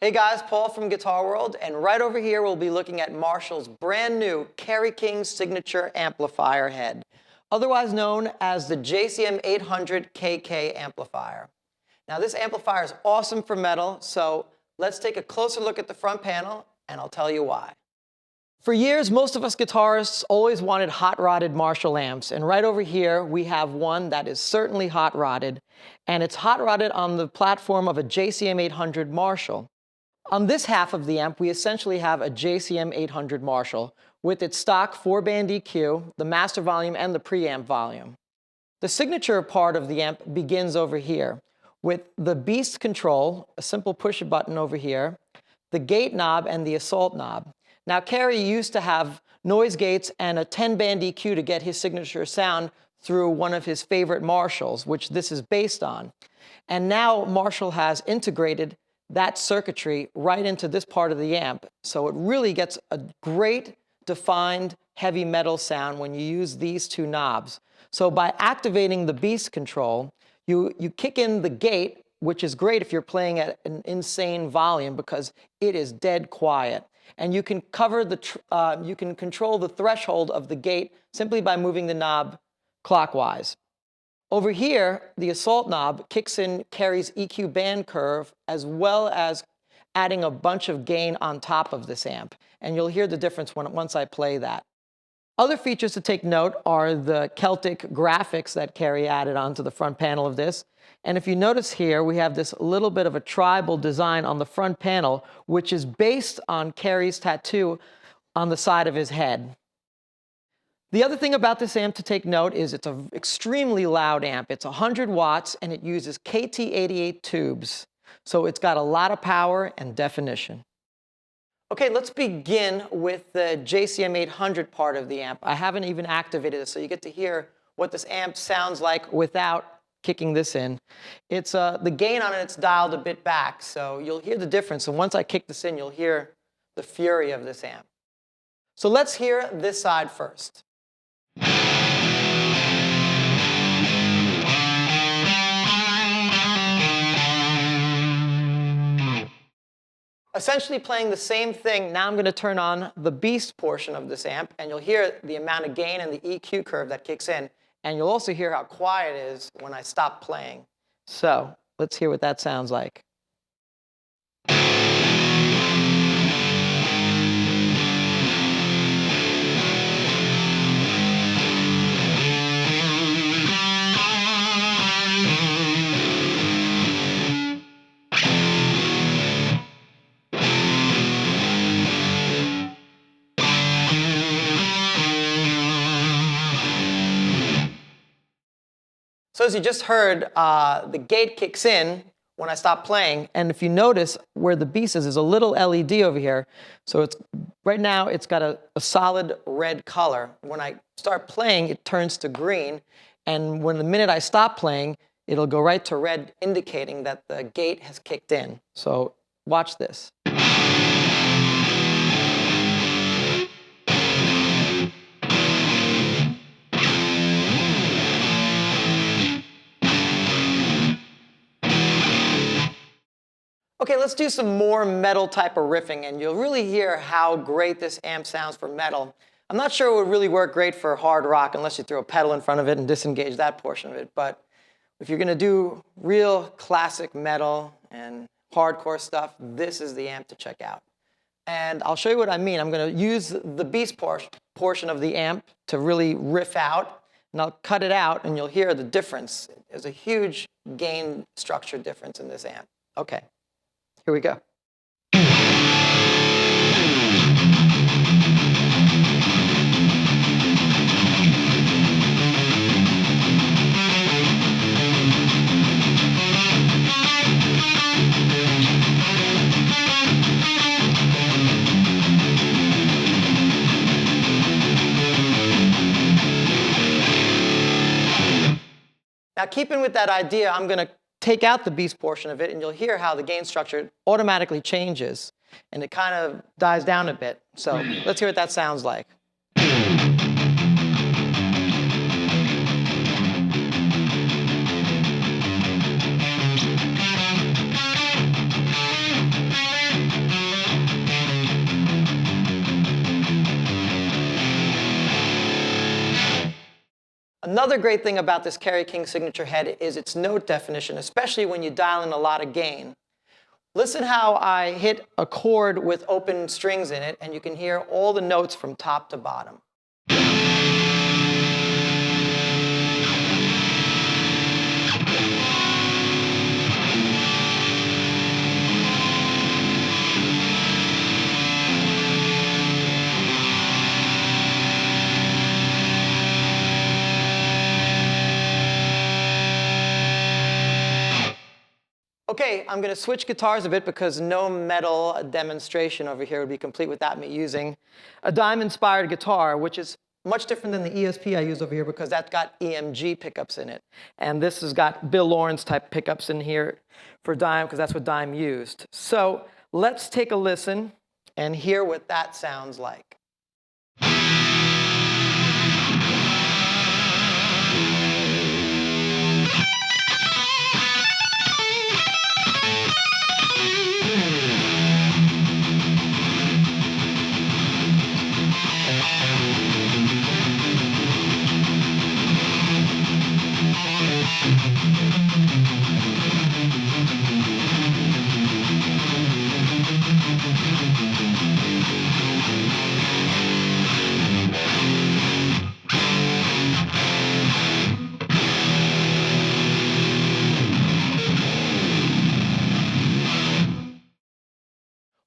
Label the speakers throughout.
Speaker 1: Hey guys, Paul from Guitar World, and right over here we'll be looking at Marshall's brand new Kerry King signature amplifier head, otherwise known as the JCM800 KK amplifier. Now this amplifier is awesome for metal, so let's take a closer look at the front panel and I'll tell you why. For years, most of us guitarists always wanted hot-rodded Marshall amps, and right over here we have one that is certainly hot-rodded, and it's hot-rodded on the platform of a JCM800 Marshall. On this half of the amp, we essentially have a JCM800 Marshall with its stock 4-band EQ, the master volume, and the preamp volume. The signature part of the amp begins over here with the Beast control, a simple push button over here, the gate knob, and the assault knob. Now, Kerry used to have noise gates and a 10-band EQ to get his signature sound through one of his favorite Marshalls, which this is based on. And now Marshall has integrated that circuitry right into this part of the amp. So it really gets a great defined heavy metal sound when you use these two knobs. So by activating the Beast control, you kick in the gate, which is great if you're playing at an insane volume because it is dead quiet. And you can control the threshold of the gate simply by moving the knob clockwise. Over here, the assault knob kicks in Kerry's EQ band curve as well as adding a bunch of gain on top of this amp. And you'll hear the difference once I play that. Other features to take note are the Celtic graphics that Kerry added onto the front panel of this. And if you notice here, we have this little bit of a tribal design on the front panel, which is based on Kerry's tattoo on the side of his head. The other thing about this amp to take note is it's an extremely loud amp. It's 100 watts and it uses KT88 tubes. So it's got a lot of power and definition. Okay, let's begin with the JCM800 part of the amp. I haven't even activated it, so you get to hear what this amp sounds like without kicking this in. It's the gain on it's dialed a bit back, so you'll hear the difference. And once I kick this in, you'll hear the fury of this amp. So let's hear this side first. Essentially playing the same thing. Now I'm going to turn on the Beast portion of this amp, and you'll hear the amount of gain and the EQ curve that kicks in. And you'll also hear how quiet it is when I stop playing. So let's hear what that sounds like. So as you just heard, the gate kicks in when I stop playing. And if you notice where the Beast is, there's a little LED over here. So right now it's got a solid red color. When I start playing, it turns to green. And the minute I stop playing, it'll go right to red, indicating that the gate has kicked in. So watch this. Okay, let's do some more metal type of riffing, and you'll really hear how great this amp sounds for metal. I'm not sure it would really work great for hard rock unless you throw a pedal in front of it and disengage that portion of it. But if you're going to do real classic metal and hardcore stuff, this is the amp to check out. And I'll show you what I mean. I'm going to use the Beast portion of the amp to really riff out, and I'll cut it out, and you'll hear the difference. There's a huge gain structure difference in this amp. Okay. Here we go. Now, keeping with that idea, I'm going to take out the Beast portion of it, and you'll hear how the gain structure automatically changes, and it kind of dies down a bit. So let's hear what that sounds like. Another great thing about this Kerry King signature head is its note definition, especially when you dial in a lot of gain. Listen how I hit a chord with open strings in it, and you can hear all the notes from top to bottom. Okay, I'm going to switch guitars a bit because no metal demonstration over here would be complete without me using a dime-inspired guitar, which is much different than the ESP I use over here because that's got EMG pickups in it. And this has got Bill Lawrence type pickups in here for dime because that's what dime used. So let's take a listen and hear what that sounds like.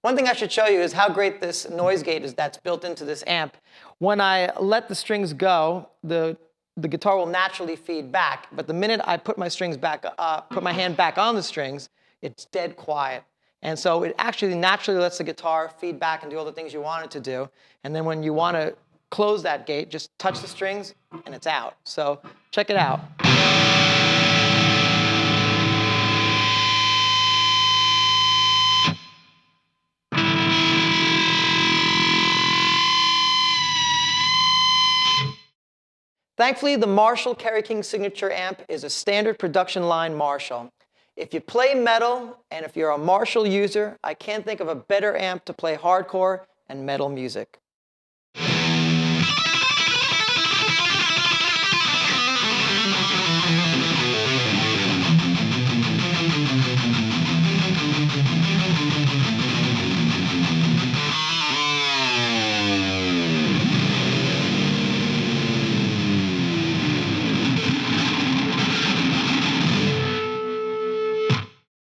Speaker 1: One thing I should show you is how great this noise gate is that's built into this amp. When I let the strings go, the guitar will naturally feed back, but the minute I put my strings back, put my hand back on the strings, it's dead quiet. And so it actually naturally lets the guitar feed back and do all the things you want it to do. And then when you want to close that gate, just touch the strings and it's out. So check it out. Thankfully, the Marshall Kerry King signature amp is a standard production line Marshall. If you play metal and if you're a Marshall user, I can't think of a better amp to play hardcore and metal music.